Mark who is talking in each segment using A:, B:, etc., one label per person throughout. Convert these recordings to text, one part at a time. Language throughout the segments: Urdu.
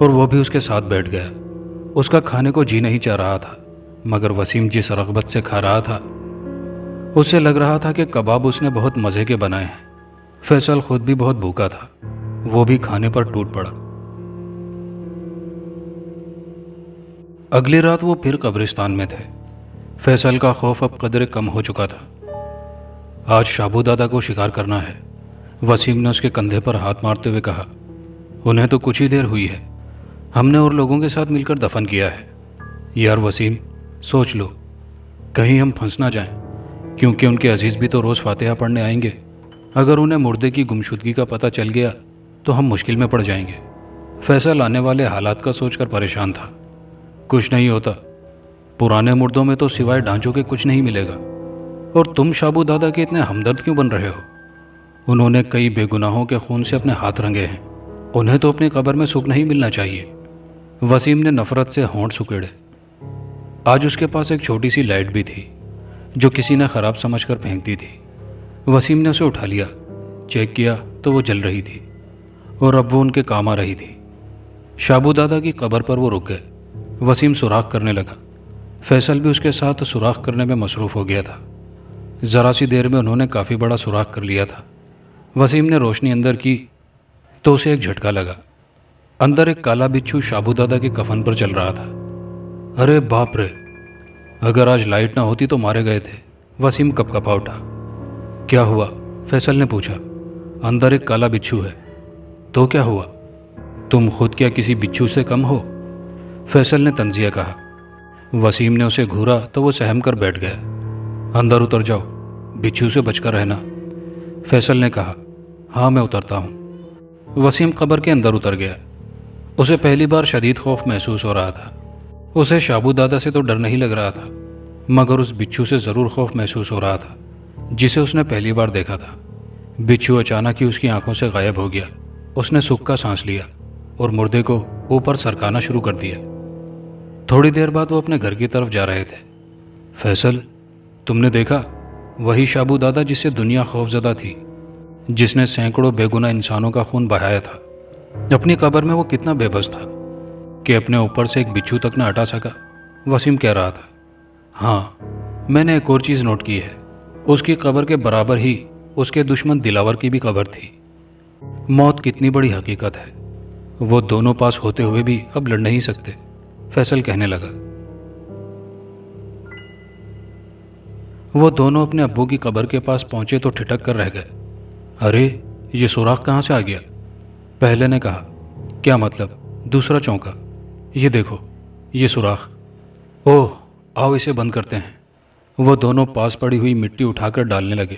A: اور وہ بھی اس کے ساتھ بیٹھ گیا۔ اس کا کھانے کو جی نہیں چاہ رہا تھا، مگر وسیم جس رغبت سے کھا رہا تھا اس سے لگ رہا تھا کہ کباب اس نے بہت مزے کے بنائے ہیں۔ فیصل خود بھی بہت بھوکا تھا، وہ بھی کھانے پر ٹوٹ پڑا۔ اگلی رات وہ پھر قبرستان میں تھے۔ فیصل کا خوف اب قدرے کم ہو چکا تھا۔ آج شابو دادا کو شکار کرنا ہے، وسیم نے اس کے کندھے پر ہاتھ مارتے ہوئے کہا۔ انہیں تو کچھ ہی دیر ہوئی ہے، ہم نے اور لوگوں کے ساتھ مل کر دفن کیا ہے۔ یار وسیم، سوچ لو، کہیں ہم پھنس نہ جائیں، کیونکہ ان کے عزیز بھی تو روز فاتحہ پڑھنے آئیں گے۔ اگر انہیں مردے کی گمشدگی کا پتہ چل گیا تو ہم مشکل میں پڑ جائیں گے۔ فیصل آنے والے حالات کا سوچ کر پریشان تھا۔ کچھ نہیں ہوتا، پرانے مردوں میں تو سوائے ڈھانچوں کے کچھ نہیں ملے گا، اور تم شابو دادا کے اتنے ہمدرد کیوں بن رہے ہو؟ انہوں نے کئی بے گناہوں کے خون سے اپنے ہاتھ رنگے ہیں، انہیں تو اپنی قبر میں سکھ نہیں ملنا چاہیے۔ وسیم نے نفرت سے ہونٹ سکیڑے۔ آج اس کے پاس ایک چھوٹی سی لائٹ بھی تھی جو کسی نے خراب سمجھ کر پھینک دی تھی۔ وسیم نے اسے اٹھا لیا، چیک کیا تو وہ جل رہی تھی، اور اب وہ ان کے کام آ رہی تھی۔ شابو دادا کی قبر پر وہ رک گئے۔ وسیم سوراخ کرنے لگا، فیصل بھی اس کے ساتھ سوراخ کرنے میں مصروف ہو گیا تھا۔ ذرا سی دیر میں انہوں نے کافی بڑا سوراخ کر لیا تھا۔ وسیم نے روشنی اندر کی تو اسے ایک جھٹکا لگا۔ اندر ایک کالا بچھو شابو دادا کے کفن پر چل رہا تھا۔ ارے باپ رے، اگر آج لائٹ نہ ہوتی تو مارے گئے تھے۔ وسیم کپ کپا اٹھا۔ کیا ہوا؟ فیصل نے پوچھا۔ اندر ایک کالا بچھو ہے۔ تو کیا ہوا؟ تم خود کیا کسی بچھو سے کم ہو؟ فیصل نے طنزیہ کہا۔ وسیم نے اسے گھورا تو وہ سہم کر بیٹھ گیا۔ اندر اتر جاؤ، بچھو سے بچ کر رہنا، فیصل نے کہا۔ ہاں میں اترتا ہوں۔ وسیم قبر کے اندر اتر گیا۔ اسے پہلی بار شدید خوف محسوس ہو رہا تھا۔ اسے شابو دادا سے تو ڈر نہیں لگ رہا تھا، مگر اس بچھو سے ضرور خوف محسوس ہو رہا تھا جسے اس نے پہلی بار دیکھا تھا۔ بچھو اچانک ہی اس کی آنکھوں سے غائب ہو گیا۔ اس نے سکھ کا سانس لیا اور مردے کو اوپر سرکانا شروع کر دیا۔ تھوڑی دیر بعد وہ اپنے گھر کی طرف جا رہے تھے۔ فیصل، تم نے دیکھا؟ وہی شابو دادا جس سے دنیا خوف زدہ تھی، جس نے سینکڑوں بے گناہ انسانوں کا خون بہایا تھا۔ اپنی قبر میں وہ کتنا بے بس تھا کہ اپنے اوپر سے ایک بچھو تک نہ ہٹا سکا۔ وسیم کہہ رہا تھا۔ ہاں، میں نے ایک اور چیز نوٹ کی ہے، اس کی قبر کے برابر ہی اس کے دشمن دلاور کی بھی قبر تھی۔ موت کتنی بڑی حقیقت ہے، وہ دونوں پاس ہوتے ہوئے بھی اب لڑ نہیں سکتے، فیصل کہنے لگا۔ وہ دونوں اپنے ابو کی قبر کے پاس پہنچے تو ٹھٹک کر رہ گئے۔ ارے یہ سوراخ کہاں سے آ گیا؟ پہلے نے کہا۔ کیا مطلب؟ دوسرا چونکا۔ یہ دیکھو، یہ سوراخ۔ اوہ، آؤ اسے بند کرتے ہیں۔ وہ دونوں پاس پڑی ہوئی مٹی اٹھا کر ڈالنے لگے۔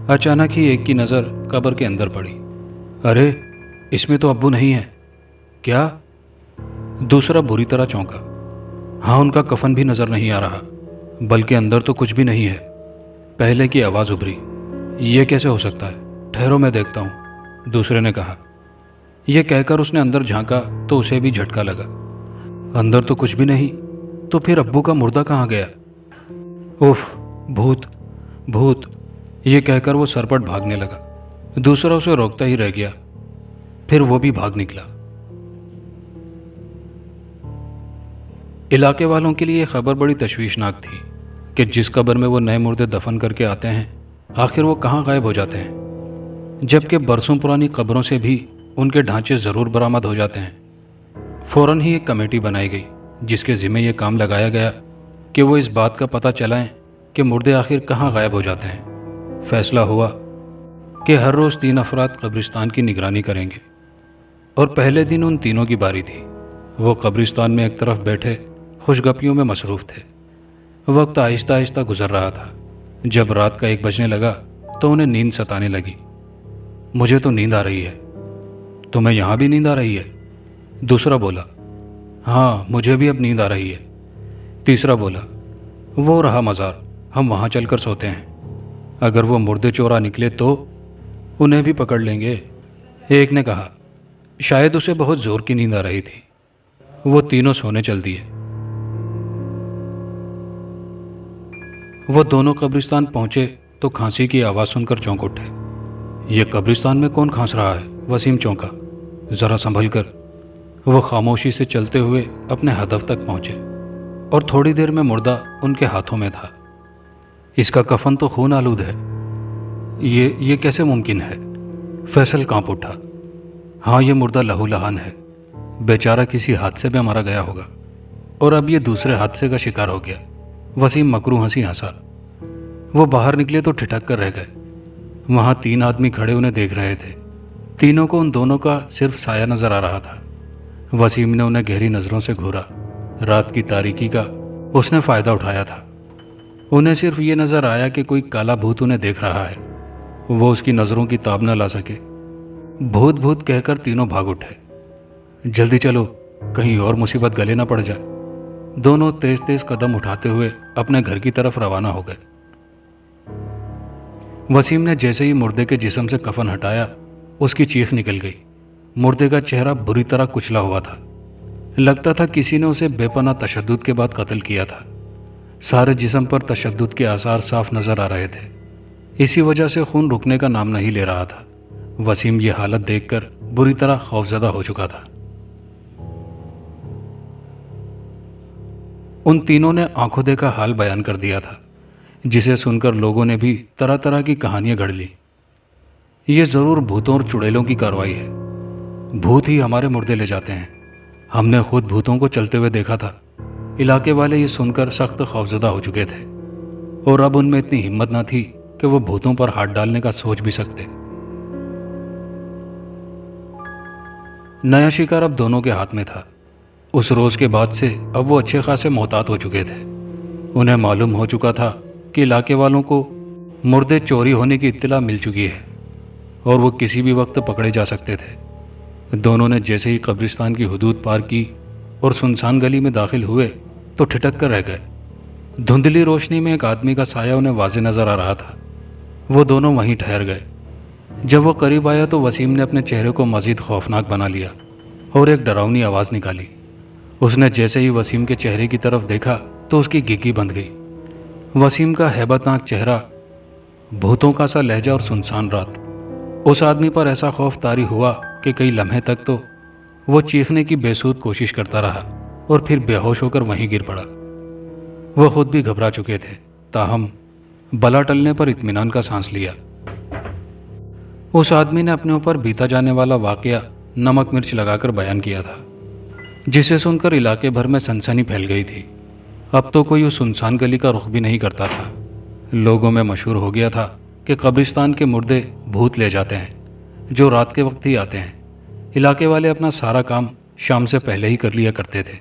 A: اچانک ہی ایک کی نظر قبر کے اندر پڑی۔ ارے اس میں تو ابو نہیں ہے۔ کیا؟ دوسرا بری طرح چونکا۔ ہاں، ان کا کفن بھی نظر نہیں آ رہا، بلکہ اندر تو کچھ بھی نہیں ہے۔ پہلے کی آواز ابھری۔ یہ کیسے ہو سکتا ہے؟ ٹھہرو میں دیکھتا ہوں، دوسرے نے کہا۔ یہ کہہ کر اس نے اندر جھانکا تو اسے بھی جھٹکا لگا۔ اندر تو کچھ بھی نہیں، تو پھر ابو کا مردہ کہاں گیا؟ اوف، بھوت بھوت، یہ کہہ کر وہ سرپٹ بھاگنے لگا۔ دوسرا اسے روکتا ہی رہ گیا، پھر وہ بھی بھاگ نکلا۔ علاقے والوں کے لیے یہ خبر بڑی تشویشناک تھی کہ جس قبر میں وہ نئے مردے دفن کر کے آتے ہیں، آخر وہ کہاں غائب ہو جاتے ہیں، جبکہ برسوں پرانی قبروں سے بھی ان کے ڈھانچے ضرور برآمد ہو جاتے ہیں۔ فوراً ہی ایک کمیٹی بنائی گئی جس کے ذمہ یہ کام لگایا گیا کہ وہ اس بات کا پتہ چلائیں کہ مردے آخر کہاں غائب ہو جاتے ہیں۔ فیصلہ ہوا کہ ہر روز 3 افراد قبرستان کی نگرانی کریں گے، اور پہلے دن ان تینوں کی باری تھی۔ وہ قبرستان میں ایک طرف بیٹھے خوش گپیوں میں مصروف تھے۔ وقت آہستہ آہستہ گزر رہا تھا۔ جب رات کا 1 بجنے لگا تو انہیں نیند ستانے لگی۔ مجھے تو نیند آ رہی ہے۔ تمہیں یہاں بھی نیند آ رہی ہے؟ دوسرا بولا۔ ہاں، مجھے بھی اب نیند آ رہی ہے۔ تیسرا بولا۔ وہ رہا مزار، ہم وہاں چل کر سوتے ہیں، اگر وہ مردے چورا نکلے تو انہیں بھی پکڑ لیں گے۔ ایک نے کہا۔ شاید اسے بہت زور کی نیند آ رہی تھی۔ وہ تینوں سونے چل دیے۔ وہ دونوں قبرستان پہنچے تو کھانسی کی آواز سن کر چونک اٹھے۔ یہ قبرستان میں کون کھانس رہا ہے؟ وسیم چونکا۔ ذرا سنبھل کر۔ وہ خاموشی سے چلتے ہوئے اپنے ہدف تک پہنچے اور تھوڑی دیر میں مردہ ان کے ہاتھوں میں تھا۔ اس کا کفن تو خون آلود ہے، یہ کیسے ممکن ہے؟ فیصل کانپ اٹھا۔ ہاں، یہ مردہ لہو لہان ہے، بیچارہ کسی حادثے میں مارا گیا ہوگا اور اب یہ دوسرے حادثے کا شکار ہو گیا۔ وسیم مکروہ ہنسی ہنسا۔ وہ باہر نکلے تو ٹھٹک کر رہ گئے۔ وہاں 3 آدمی کھڑے انہیں دیکھ رہے تھے۔ تینوں کو ان دونوں کا صرف سایہ نظر آ رہا تھا۔ وسیم نے انہیں گہری نظروں سے گھورا۔ رات کی تاریکی کا اس نے فائدہ اٹھایا تھا۔ انہیں صرف یہ نظر آیا کہ کوئی کالا بھوت انہیں دیکھ رہا ہے۔ وہ اس کی نظروں کی تاب نہ لا سکے۔ بھوت بھوت کہہ کر تینوں بھاگ اٹھے۔ جلدی چلو، کہیں اور مصیبت گلے نہ پڑ جائے۔ دونوں تیز تیز قدم اٹھاتے ہوئے اپنے گھر کی طرف روانہ ہو گئے۔ وسیم نے جیسے ہی مردے کے جسم سے کفن ہٹایا، اس کی چیخ نکل گئی۔ مردے کا چہرہ بری طرح کچلا ہوا تھا۔ لگتا تھا کسی نے اسے بے پناہ تشدد کے بعد قتل کیا تھا۔ سارے جسم پر تشدد کے آثار صاف نظر آ رہے تھے۔ اسی وجہ سے خون رکنے کا نام نہیں لے رہا تھا۔ وسیم یہ حالت دیکھ کر بری طرح خوفزدہ ہو چکا تھا۔ ان تینوں نے آنکھوں دیکھا حال بیان کر دیا تھا، جسے سن کر لوگوں نے بھی طرح طرح کی کہانیاں گھڑ لی۔ یہ ضرور بھوتوں اور چڑیلوں کی کارروائی ہے۔ بھوت ہی ہمارے مردے لے جاتے ہیں۔ ہم نے خود بھوتوں کو چلتے ہوئے دیکھا تھا۔ علاقے والے یہ سن کر سخت خوفزدہ ہو چکے تھے اور اب ان میں اتنی ہمت نہ تھی کہ وہ بھوتوں پر ہاتھ ڈالنے کا سوچ بھی سکتے۔ نیا شکار اب دونوں کے ہاتھ میں تھا۔ اس روز کے بعد سے اب وہ اچھے خاصے محتاط ہو چکے تھے۔ انہیں معلوم ہو چکا تھا کہ علاقے والوں کو مردے چوری ہونے کی اطلاع مل چکی ہے اور وہ کسی بھی وقت پکڑے جا سکتے تھے۔ دونوں نے جیسے ہی قبرستان کی حدود پار کی اور سنسان گلی میں داخل ہوئے تو ٹھٹک کر رہ گئے۔ دھندلی روشنی میں ایک آدمی کا سایہ انہیں واضح نظر آ رہا تھا۔ وہ دونوں وہیں ٹھہر گئے۔ جب وہ قریب آیا تو وسیم نے اپنے چہرے کو مزید خوفناک بنا لیا اور ایک ڈراؤنی آواز نکالی۔ اس نے جیسے ہی وسیم کے چہرے کی طرف دیکھا تو اس کی گھگی بند گئی۔ وسیم کا ہیبت ناک چہرہ، بھوتوں کا سا لہجہ اور سنسان رات، اس آدمی پر ایسا خوف طاری ہوا کہ کئی لمحے تک تو وہ چیخنے کی بے سود کوشش کرتا رہا اور پھر بے ہوش ہو کر وہیں گر پڑا۔ وہ خود بھی گھبرا چکے تھے، تاہم بلا ٹلنے پر اطمینان کا سانس لیا۔ اس آدمی نے اپنے اوپر بیتا جانے والا واقعہ نمک مرچ لگا کر بیان کیا تھا، جسے سن کر علاقے بھر میں سنسنی پھیل گئی تھی۔ اب تو کوئی اس سنسان گلی کا رخ بھی نہیں کرتا تھا۔ لوگوں میں مشہور ہو گیا تھا کہ قبرستان کے مردے بھوت لے جاتے ہیں، جو رات کے وقت ہی آتے ہیں۔ علاقے والے اپنا سارا کام شام سے پہلے ہی کر لیا کرتے تھے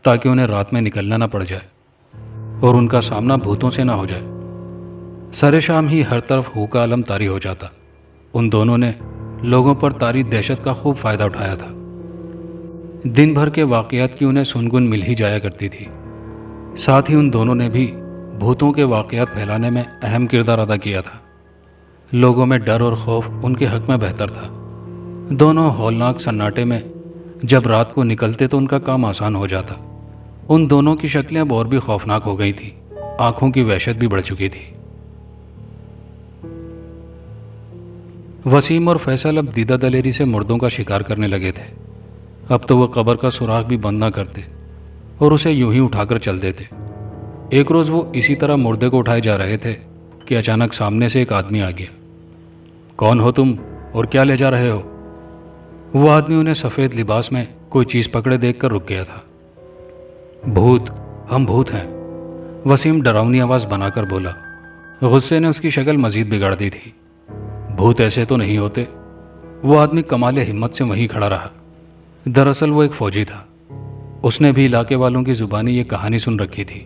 A: تاکہ انہیں رات میں نکلنا نہ پڑ جائے اور ان کا سامنا بھوتوں سے نہ ہو جائے۔ سر شام ہی ہر طرف ہو کا عالم طاری ہو جاتا۔ ان دونوں نے لوگوں پر طاری دہشت کا خوب فائدہ اٹھایا تھا۔ دن بھر کے واقعات کی انہیں سنگن مل ہی جایا کرتی تھی۔ ساتھ ہی ان دونوں نے بھی بھوتوں کے واقعات پھیلانے میں اہم کردار ادا کیا تھا۔ لوگوں میں ڈر اور خوف ان کے حق میں بہتر تھا۔ دونوں ہولناک سناٹے میں جب رات کو نکلتے تو ان کا کام آسان ہو جاتا۔ ان دونوں کی شکلیں اب اور بھی خوفناک ہو گئی تھیں، آنکھوں کی وحشت بھی بڑھ چکی تھی۔ وسیم اور فیصل اب دیدہ دلیری سے مردوں کا شکار کرنے لگے تھے۔ اب تو وہ قبر کا سراغ بھی بند نہ کرتے اور اسے یوں ہی اٹھا کر چل دیتے۔ ایک روز وہ اسی طرح مردے کو اٹھائے جا رہے تھے کہ اچانک سامنے سے ایک آدمی آ گیا۔ کون ہو تم اور کیا لے جا رہے ہو؟ وہ آدمی انہیں سفید لباس میں کوئی چیز پکڑے دیکھ کر رک گیا تھا۔ بھوت، ہم بھوت ہیں، وسیم ڈراؤنی آواز بنا کر بولا۔ غصے نے اس کی شکل مزید بگاڑ دی تھی۔ بھوت ایسے تو نہیں ہوتے۔ وہ آدمی کمال ہمت سے وہیں کھڑا رہا۔ دراصل وہ ایک فوجی تھا۔ اس نے بھی علاقے والوں کی زبانی یہ کہانی سن رکھی تھی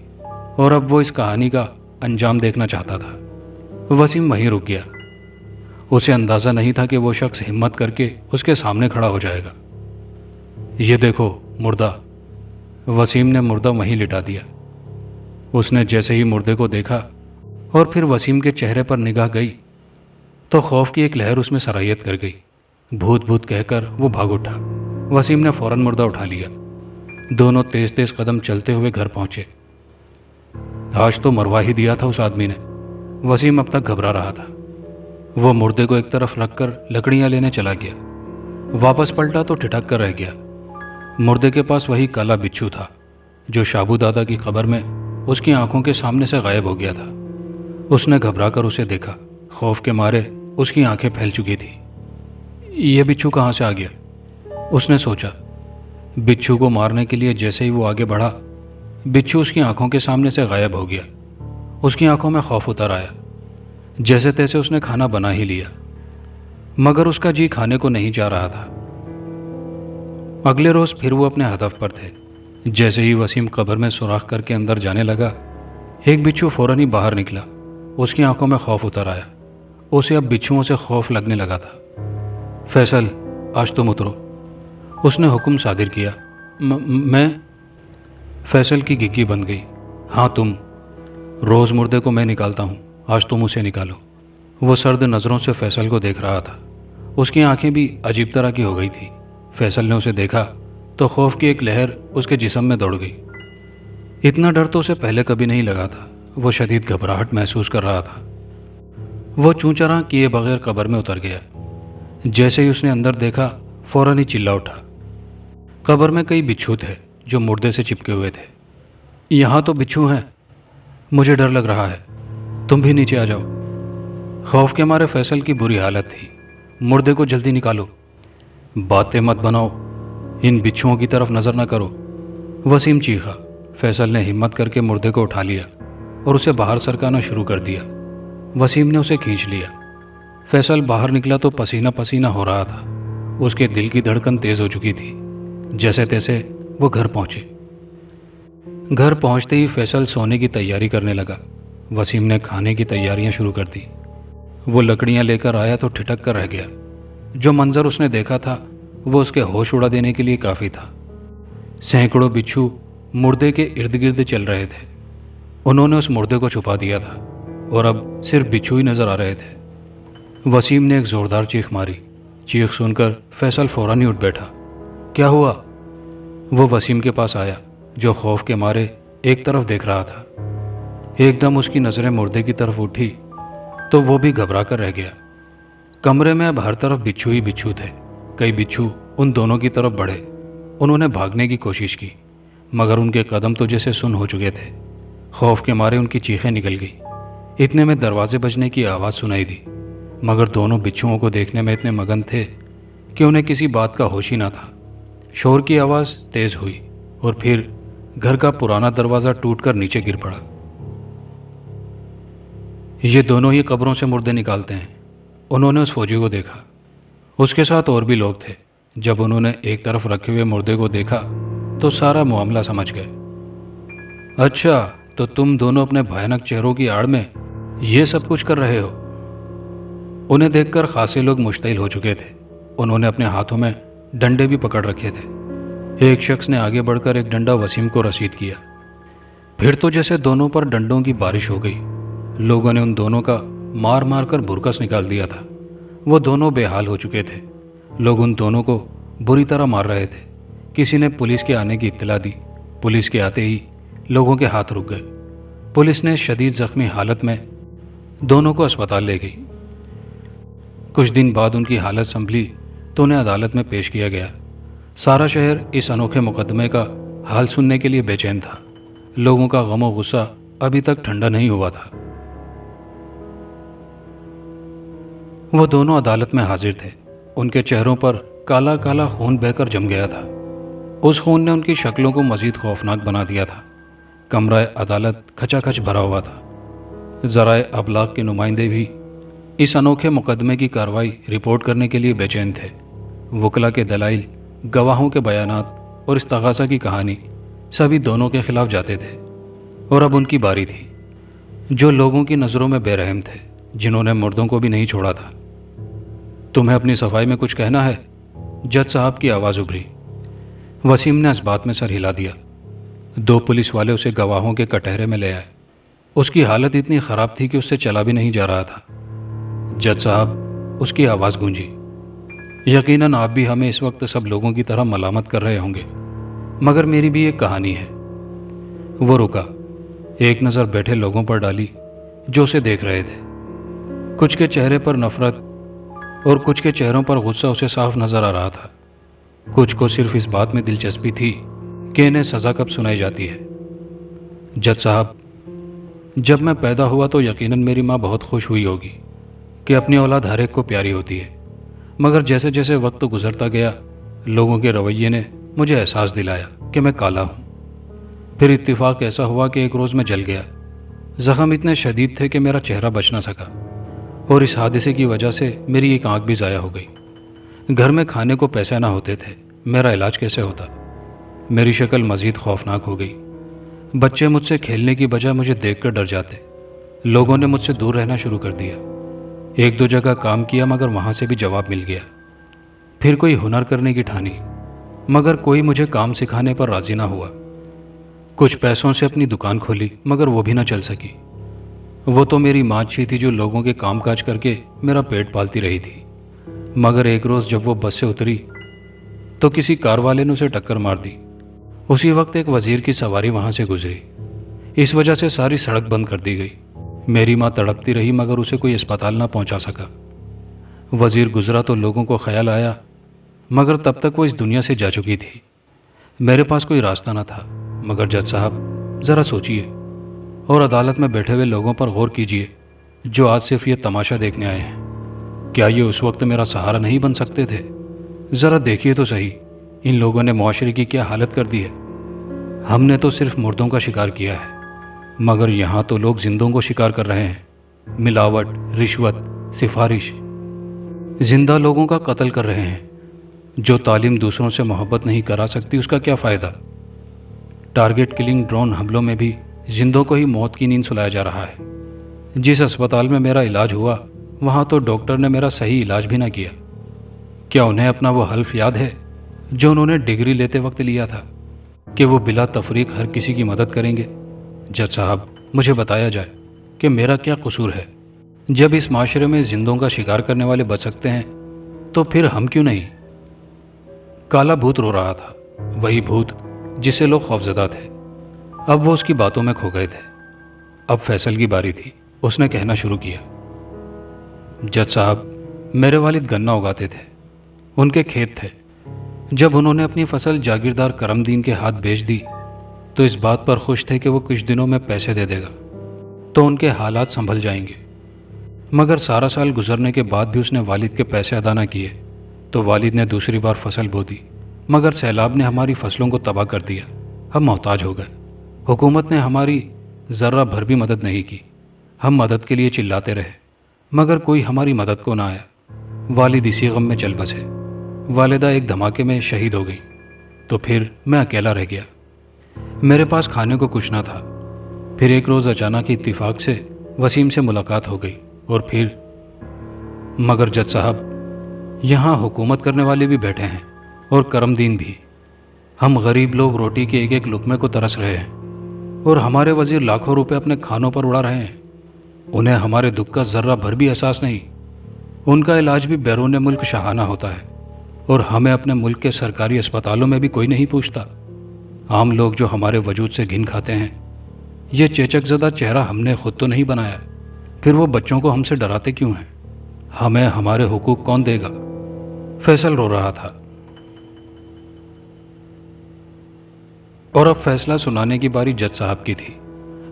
A: اور اب وہ اس کہانی کا انجام دیکھنا چاہتا تھا۔ وسیم وہیں رک گیا۔ اسے اندازہ نہیں تھا کہ وہ شخص ہمت کر کے اس کے سامنے کھڑا ہو جائے گا۔ یہ دیکھو مردہ۔ وسیم نے مردہ وہیں لٹا دیا۔ اس نے جیسے ہی مردے کو دیکھا اور پھر وسیم کے چہرے پر نگاہ گئی تو خوف کی ایک لہر اس میں سرایت کر گئی۔ بھوت بھوت کہہ کر وہ بھاگ اٹھا۔ وسیم نے فوراً مردہ اٹھا لیا۔ دونوں تیز تیز قدم چلتے ہوئے گھر پہنچے۔ آج تو مروا ہی دیا تھا اس آدمی نے۔ وسیم اب تک گھبرا رہا تھا۔ وہ مردے کو ایک طرف رکھ کر لکڑیاں لینے چلا گیا۔ واپس پلٹا تو ٹھٹک کر رہ گیا۔ مردے کے پاس وہی کالا بچھو تھا جو شابو دادا کی قبر میں اس کی آنکھوں کے سامنے سے غائب ہو گیا تھا۔ اس نے گھبرا کر اسے دیکھا، خوف کے مارے اس کی آنکھیں پھیل چکی تھیں۔ یہ بچھو کہاں سے آ گیا؟ اس نے سوچا۔ بچھو کو مارنے کے لیے جیسے ہی وہ آگے بڑھا، بچھو اس کی آنکھوں کے سامنے سے غائب ہو گیا۔ اس کی آنکھوں میں خوف اتر آیا۔ جیسے تیسے اس نے کھانا بنا ہی لیا، مگر اس کا جی کھانے کو نہیں جا رہا تھا۔ اگلے روز پھر وہ اپنے ہدف پر تھے۔ جیسے ہی وسیم قبر میں سوراخ کر کے اندر جانے لگا، ایک بچھو فوراً ہی باہر نکلا۔ اس کی آنکھوں میں خوف اتر آیا۔ اسے اب بچھوؤں سے خوف لگنے لگا تھا۔ فیصل، آج تم اترو، اس نے حکم صادر کیا۔ میں؟ فیصل کی گھگی بند گئی۔ ہاں تم، روز مردے کو میں نکالتا ہوں، آج تم اسے نکالو۔ وہ سرد نظروں سے فیصل کو دیکھ رہا تھا۔ اس کی آنکھیں بھی عجیب طرح کی ہو گئی تھی۔ فیصل نے اسے دیکھا تو خوف کی ایک لہر اس کے جسم میں دوڑ گئی۔ اتنا ڈر تو اسے پہلے کبھی نہیں لگا تھا۔ وہ شدید گھبراہٹ محسوس کر رہا تھا۔ وہ چوں چراں کیے بغیر قبر میں اتر گیا۔ جیسے ہی اس نے اندر دیکھا، فوراً ہی چلا اٹھا۔ قبر میں کئی بچھو تھے جو مردے سے چپکے ہوئے تھے۔ یہاں تو بچھو ہیں، مجھے ڈر لگ رہا ہے، تم بھی نیچے آ جاؤ۔ خوف کے مارے فیصل کی بری حالت تھی۔ مردے کو جلدی نکالو، باتیں مت بناؤ، ان بچھوؤں کی طرف نظر نہ کرو، وسیم چیخا۔ فیصل نے ہمت کر کے مردے کو اٹھا لیا اور اسے باہر سرکانا شروع کر دیا۔ وسیم نے اسے کھینچ لیا۔ فیصل باہر نکلا تو پسینہ پسینہ ہو رہا تھا۔ اس کے دل کی دھڑکن تیز ہو چکی تھی۔ جیسے تیسے وہ گھر پہنچے۔ گھر پہنچتے ہی فیصل سونے کی تیاری کرنے لگا۔ وسیم نے کھانے کی تیاریاں شروع کر دی۔ وہ لکڑیاں لے کر آیا تو ٹھٹک کر رہ گیا۔ جو منظر اس نے دیکھا تھا وہ اس کے ہوش اڑا دینے کے لیے کافی تھا۔ سینکڑوں بچھو مردے کے ارد گرد چل رہے تھے۔ انہوں نے اس مردے کو چھپا دیا تھا اور اب صرف بچھو ہی نظر آ رہے تھے۔ وسیم نے ایک زوردار چیخ ماری۔ چیخ سن کر فیصل فوراً ہی اٹھ بیٹھا۔ کیا ہوا؟ وہ وسیم کے پاس آیا جو خوف کے مارے ایک طرف دیکھ رہا تھا۔ ایک دم اس کی نظریں مردے کی طرف اٹھی تو وہ بھی گھبرا کر رہ گیا۔ کمرے میں اب ہر طرف بچھو ہی بچھو تھے۔ کئی بچھو ان دونوں کی طرف بڑھے۔ انہوں نے بھاگنے کی کوشش کی مگر ان کے قدم تو جیسے سن ہو چکے تھے۔ خوف کے مارے ان کی چیخیں نکل گئی۔ اتنے میں دروازے بجنے کی آواز سنائی دی، مگر دونوں بچھوؤں کو دیکھنے میں اتنے مگن تھے کہ انہیں کسی بات کا ہوش ہی نہ تھا۔ شور کی آواز تیز ہوئی اور پھر گھر کا پرانا دروازہ ٹوٹ کر نیچے گر پڑا۔ یہ دونوں ہی قبروں سے مردے نکالتے ہیں، انہوں نے اس فوجی کو دیکھا۔ اس کے ساتھ اور بھی لوگ تھے۔ جب انہوں نے ایک طرف رکھے ہوئے مردے کو دیکھا تو سارا معاملہ سمجھ گئے۔ اچھا، تو تم دونوں اپنے بھیانک چہروں کی آڑ میں یہ سب کچھ کر رہے ہو؟ انہیں دیکھ کر خاصے لوگ مشتعل ہو چکے تھے۔ انہوں نے اپنے ہاتھوں میں ڈنڈے بھی پکڑ رکھے تھے۔ ایک شخص نے آگے بڑھ کر ایک ڈنڈا وسیم کو رسید کیا۔ پھر تو جیسے دونوں پر ڈنڈوں کی بارش ہو گئی۔ لوگوں نے ان دونوں کا مار مار کر برکس نکال دیا تھا۔ وہ دونوں بے حال ہو چکے تھے۔ لوگ ان دونوں کو بری طرح مار رہے تھے۔ کسی نے پولیس کے آنے کی اطلاع دی۔ پولیس کے آتے ہی لوگوں کے ہاتھ رک گئے۔ پولیس نے شدید زخمی حالت میں دونوں کو اسپتال لے گئی۔ کچھ دن بعد ان کی حالت سنبھلی تو انہیں عدالت میں پیش کیا گیا۔ سارا شہر اس انوکھے مقدمے کا حال سننے کے لیے بے چین تھا۔ لوگوں کا غم و غصہ ابھی تک ٹھنڈا نہیں ہوا تھا۔ وہ دونوں عدالت میں حاضر تھے۔ ان کے چہروں پر کالا کالا خون بہہ کر جم گیا تھا۔ اس خون نے ان کی شکلوں کو مزید خوفناک بنا دیا تھا۔ کمرہ عدالت کھچا کھچ بھرا ہوا تھا۔ ذرائع ابلاغ کے نمائندے بھی اس انوکھے مقدمے کی کارروائی رپورٹ کرنے کے لیے بے چین تھے۔ وکلا کے دلائل، گواہوں کے بیانات اور استغاثہ کی کہانی سبھی دونوں کے خلاف جاتے تھے۔ اور اب ان کی باری تھی، جو لوگوں کی نظروں میں بے رحم تھے، جنہوں نے مردوں کو بھی نہیں چھوڑا تھا۔ تمہیں اپنی صفائی میں کچھ کہنا ہے؟ جج صاحب کی آواز ابھری۔ وسیم نے اس بات میں سر ہلا دیا۔ دو پولیس والے اسے گواہوں کے کٹہرے میں لے آئے۔ اس کی حالت اتنی خراب تھی کہ اس سے چلا بھی نہیں جا رہا تھا۔ جج صاحب، اس کی آواز گونجی، یقیناً آپ بھی ہمیں اس وقت سب لوگوں کی طرح ملامت کر رہے ہوں گے، مگر میری بھی ایک کہانی ہے۔ وہ رکا، ایک نظر بیٹھے لوگوں پر ڈالی جو اسے دیکھ رہے تھے۔ کچھ کے چہرے پر نفرت اور کچھ کے چہروں پر غصہ اسے صاف نظر آ رہا تھا۔ کچھ کو صرف اس بات میں دلچسپی تھی کہ انہیں سزا کب سنائی جاتی ہے۔ جج صاحب، جب میں پیدا ہوا تو یقیناً میری ماں بہت خوش ہوئی ہوگی کہ اپنی اولاد ہر ایک کو پیاری ہوتی ہے، مگر جیسے جیسے وقت گزرتا گیا لوگوں کے رویے نے مجھے احساس دلایا کہ میں کالا ہوں۔ پھر اتفاق ایسا ہوا کہ ایک روز میں جل گیا۔ زخم اتنے شدید تھے کہ میرا چہرہ بچ نہ سکا، اور اس حادثے کی وجہ سے میری ایک آنکھ بھی ضائع ہو گئی۔ گھر میں کھانے کو پیسے نہ ہوتے تھے، میرا علاج کیسے ہوتا؟ میری شکل مزید خوفناک ہو گئی۔ بچے مجھ سے کھیلنے کی بجائے مجھے دیکھ کر ڈر جاتے۔ لوگوں نے مجھ سے دور رہنا شروع کر دیا۔ ایک دو جگہ کام کیا مگر وہاں سے بھی جواب مل گیا۔ پھر کوئی ہنر کرنے کی ٹھانی، مگر کوئی مجھے کام سکھانے پر راضی نہ ہوا۔ کچھ پیسوں سے اپنی دکان کھولی مگر وہ بھی نہ چل سکی۔ وہ تو میری ماں اچھی تھی جو لوگوں کے کام کاج کر کے میرا پیٹ پالتی رہی تھی، مگر ایک روز جب وہ بس سے اتری تو کسی کار والے نے اسے ٹکر مار دی۔ اسی وقت ایک وزیر کی سواری وہاں سے گزری، اس وجہ سے ساری سڑک بند کر دی گئی۔ میری ماں تڑپتی رہی مگر اسے کوئی اسپتال نہ پہنچا سکا۔ وزیر گزرا تو لوگوں کو خیال آیا، مگر تب تک وہ اس دنیا سے جا چکی تھی۔ میرے پاس کوئی راستہ نہ تھا۔ مگر جج صاحب، ذرا سوچئے اور عدالت میں بیٹھے ہوئے لوگوں پر غور کیجئے جو آج صرف یہ تماشا دیکھنے آئے ہیں۔ کیا یہ اس وقت میرا سہارا نہیں بن سکتے تھے؟ ذرا دیکھیے تو صحیح، ان لوگوں نے معاشرے کی کیا حالت کر دی ہے۔ ہم نے تو صرف مردوں کا شکار کیا ہے، مگر یہاں تو لوگ زندوں کو شکار کر رہے ہیں۔ ملاوٹ، رشوت، سفارش، زندہ لوگوں کا قتل کر رہے ہیں۔ جو تعلیم دوسروں سے محبت نہیں کرا سکتی اس کا کیا فائدہ؟ ٹارگٹ کلنگ ڈرون حملوں میں بھی زندوں کو ہی موت کی نیند سلایا جا رہا ہے۔ جس اسپتال میں میرا علاج ہوا وہاں تو ڈاکٹر نے میرا صحیح علاج بھی نہ کیا۔ کیا انہیں اپنا وہ حلف یاد ہے جو انہوں نے ڈگری لیتے وقت لیا تھا کہ وہ بلا تفریق ہر کسی کی مدد کریں گے؟ جج صاحب، مجھے بتایا جائے کہ میرا کیا قصور ہے؟ جب اس معاشرے میں زندوں کا شکار کرنے والے بچ سکتے ہیں تو پھر ہم کیوں نہیں؟ کالا بھوت رو رہا تھا، وہی بھوت جس سے لوگ خوفزدہ تھے۔ اب وہ اس کی باتوں میں کھو گئے تھے۔ اب فیصل کی باری تھی۔ اس نے کہنا شروع کیا، جج صاحب، میرے والد گنا اگاتے تھے، ان کے کھیت تھے۔ جب انہوں نے اپنی فصل جاگیردار کرم دین کے ہاتھ بیچ دی تو اس بات پر خوش تھے کہ وہ کچھ دنوں میں پیسے دے دے گا تو ان کے حالات سنبھل جائیں گے۔ مگر سارا سال گزرنے کے بعد بھی اس نے والد کے پیسے ادا نہ کیے تو والد نے دوسری بار فصل بو دی، مگر سیلاب نے ہماری فصلوں کو تباہ کر دیا۔ ہم محتاج ہو گئے۔ حکومت نے ہماری ذرہ بھر بھی مدد نہیں کی۔ ہم مدد کے لیے چلاتے رہے مگر کوئی ہماری مدد کو نہ آیا۔ والد اسی غم میں چل بسے۔ والدہ ایک دھماکے میں شہید ہو گئی تو پھر میں اکیلا رہ گیا۔ میرے پاس کھانے کو کچھ نہ تھا۔ پھر ایک روز اچانک اتفاق سے وسیم سے ملاقات ہو گئی اور پھر مگر جج صاحب، یہاں حکومت کرنے والے بھی بیٹھے ہیں اور کرم دین بھی۔ ہم غریب لوگ روٹی کے ایک ایک لقمے کو ترس رہے ہیں اور ہمارے وزیر لاکھوں روپے اپنے کھانوں پر اڑا رہے ہیں۔ انہیں ہمارے دکھ کا ذرہ بھر بھی احساس نہیں۔ ان کا علاج بھی بیرون ملک شاہانہ ہوتا ہے اور ہمیں اپنے ملک کے سرکاری اسپتالوں میں بھی کوئی نہیں پوچھتا۔ عام لوگ جو ہمارے وجود سے گھن کھاتے ہیں، یہ چیچک زدہ چہرہ ہم نے خود تو نہیں بنایا، پھر وہ بچوں کو ہم سے ڈراتے کیوں ہیں؟ ہمیں ہمارے حقوق کون دے گا؟ فیصل رو رہا تھا اور اب فیصلہ سنانے کی باری جج صاحب کی تھی،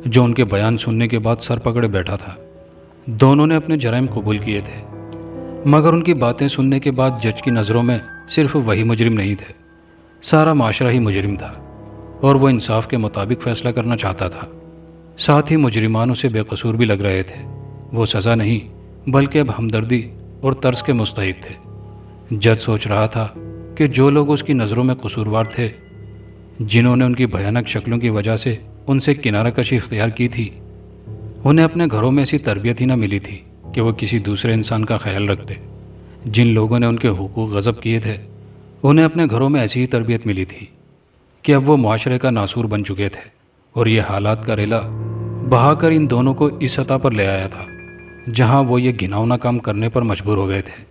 A: جو ان کے بیان سننے کے بعد سر پکڑے بیٹھا تھا۔ دونوں نے اپنے جرائم قبول کیے تھے، مگر ان کی باتیں سننے کے بعد جج کی نظروں میں صرف وہی مجرم نہیں تھے، سارا معاشرہ ہی مجرم تھا اور وہ انصاف کے مطابق فیصلہ کرنا چاہتا تھا۔ ساتھ ہی مجرمان اسے بے قصور بھی لگ رہے تھے۔ وہ سزا نہیں بلکہ اب ہمدردی اور ترس کے مستحق تھے۔ جج سوچ رہا تھا کہ جو لوگ اس کی نظروں میں قصوروار تھے، جنہوں نے ان کی بھیانک شکلوں کی وجہ سے ان سے کنارہ کشی اختیار کی تھی، انہیں اپنے گھروں میں ایسی تربیت ہی نہ ملی تھی کہ وہ کسی دوسرے انسان کا خیال رکھتے۔ جن لوگوں نے ان کے حقوق غصب کیے تھے، انہیں اپنے گھروں میں ایسی ہی تربیت ملی تھی کہ اب وہ معاشرے کا ناسور بن چکے تھے، اور یہ حالات کا ریلا بہا کر ان دونوں کو اس سطح پر لے آیا تھا جہاں وہ یہ گھناؤنا کام کرنے پر مجبور ہو گئے تھے۔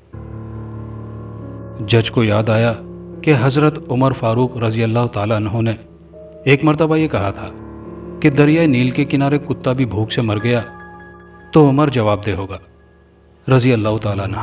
A: جج کو یاد آیا کہ حضرت عمر فاروق رضی اللہ تعالیٰ عنہ نے ایک مرتبہ یہ کہا تھا کہ دریائے نیل کے کنارے کتا بھی بھوک سے مر گیا تو عمر جواب دہ ہوگا رضی اللہ تعالیٰ عنہ۔